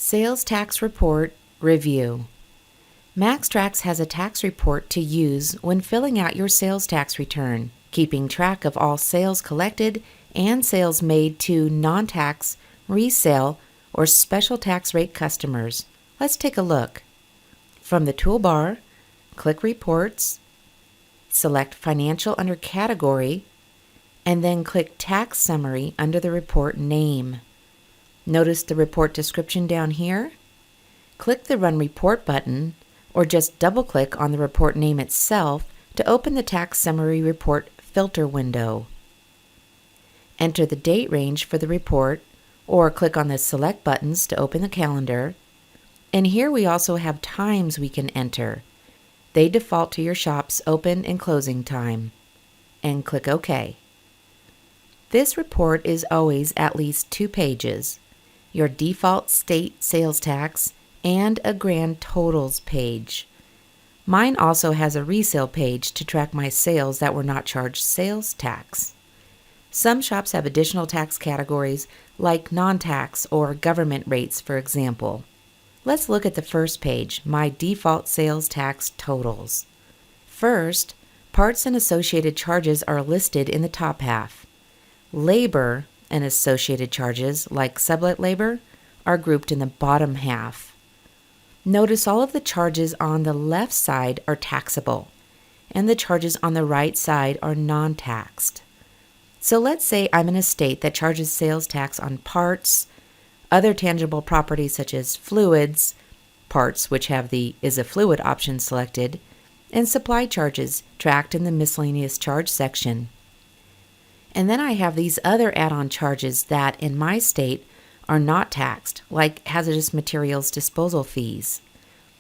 Sales Tax Report Review. MaxxTraxx has a tax report to use when filling out your sales tax return, keeping track of all sales collected and sales made to non-tax, resale, or special tax rate customers. Let's take a look. From the toolbar, click Reports, select Financial under Category, and then click Tax Summary under the report name. Notice the report description down here. Click the Run Report button, or just double-click on the report name itself to open the Tax Summary Report filter window. Enter the date range for the report, or click on the Select buttons to open the calendar. And here we also have times we can enter. They default to your shop's open and closing time. And click OK. This report is always at least 2 pages. Your default state sales tax, and a grand totals page. Mine also has a resale page to track my sales that were not charged sales tax. Some shops have additional tax categories like non-tax or government rates, for example. Let's look at the first page, my default sales tax totals. First, parts and associated charges are listed in the top half. Labor and associated charges, like sublet labor, are grouped in the bottom half. Notice all of the charges on the left side are taxable, and the charges on the right side are non-taxed. So let's say I'm in a state that charges sales tax on parts, other tangible property such as fluids, parts which have the Is a Fluid option selected, and supply charges tracked in the miscellaneous charge section. And then I have these other add-on charges that, in my state, are not taxed, like hazardous materials disposal fees.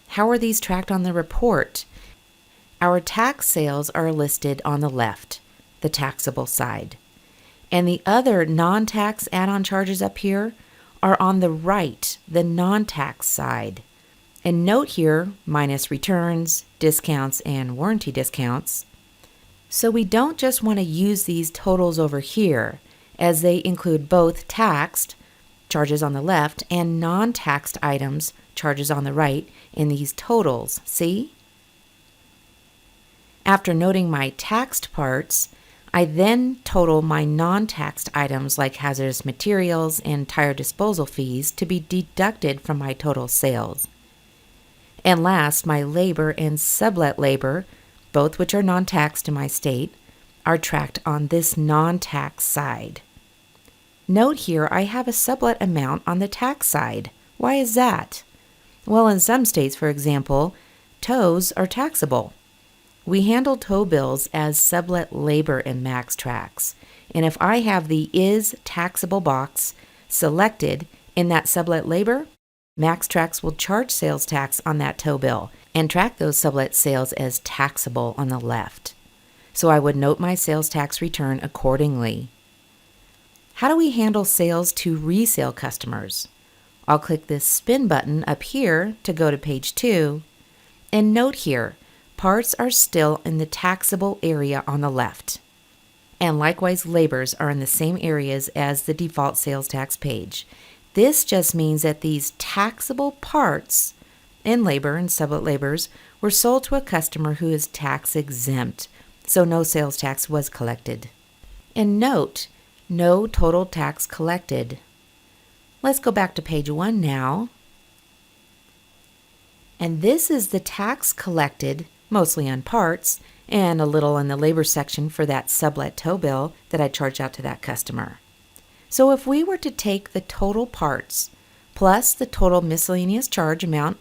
How are these tracked on the report? Our tax sales are listed on the left, the taxable side. And the other non-tax add-on charges up here are on the right, the non-tax side. And note here, minus returns, discounts, and warranty discounts. So we don't just want to use these totals over here, as they include both taxed, charges on the left, and non-taxed items, charges on the right, in these totals. See? After noting my taxed parts, I then total my non-taxed items like hazardous materials and tire disposal fees to be deducted from my total sales. And last, my labor and sublet labor, both which are non-taxed in my state, are tracked on this non-tax side. Note here I have a sublet amount on the tax side. Why is that? Well, in some states, for example, tows are taxable. We handle tow bills as sublet labor in MaxxTraxx, and if I have the Is Taxable box selected in that sublet labor, MaxxTraxx will charge sales tax on that tow bill and track those sublet sales as taxable on the left. So I would note my sales tax return accordingly. How do we handle sales to resale customers? I'll click this spin button up here to go to page 2, and note here, parts are still in the taxable area on the left. And likewise, labors are in the same areas as the default sales tax page. This just means that these taxable parts and labor and sublet labors were sold to a customer who is tax exempt, so no sales tax was collected. And note, no total tax collected. Let's go back to page 1 now. And this is the tax collected, mostly on parts, and a little in the labor section for that sublet tow bill that I charged out to that customer. So if we were to take the total parts, plus the total miscellaneous charge amount,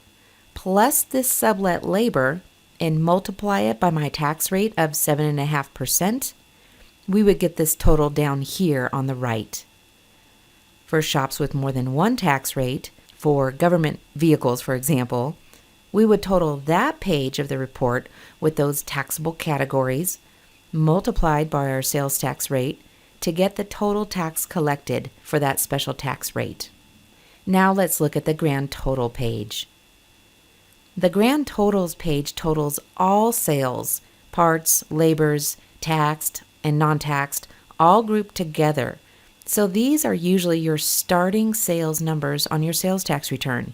plus this sublet labor, and multiply it by my tax rate of 7.5%, we would get this total down here on the right. For shops with more than one tax rate, for government vehicles, for example, we would total that page of the report with those taxable categories, multiplied by our sales tax rate, to get the total tax collected for that special tax rate. Now let's look at the grand total page. The grand totals page totals all sales, parts, labors, taxed, and non-taxed, all grouped together, So these are usually your starting sales numbers on your sales tax return.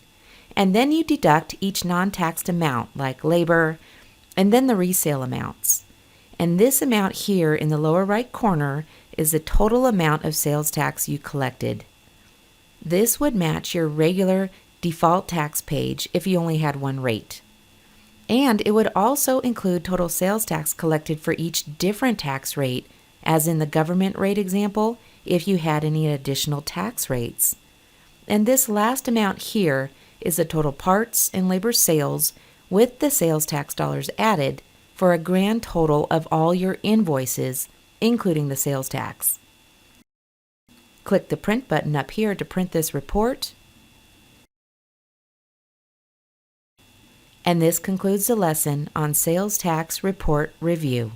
And then you deduct each non-taxed amount like labor and then the resale amounts. And this amount here in the lower right corner is the total amount of sales tax you collected. This would match your regular default tax page if you only had one rate. And it would also include total sales tax collected for each different tax rate, as in the government rate example, if you had any additional tax rates. And this last amount here is the total parts and labor sales with the sales tax dollars added for a grand total of all your invoices, including the sales tax. Click the print button up here to print this report. And this concludes the lesson on Sales Tax Report Review.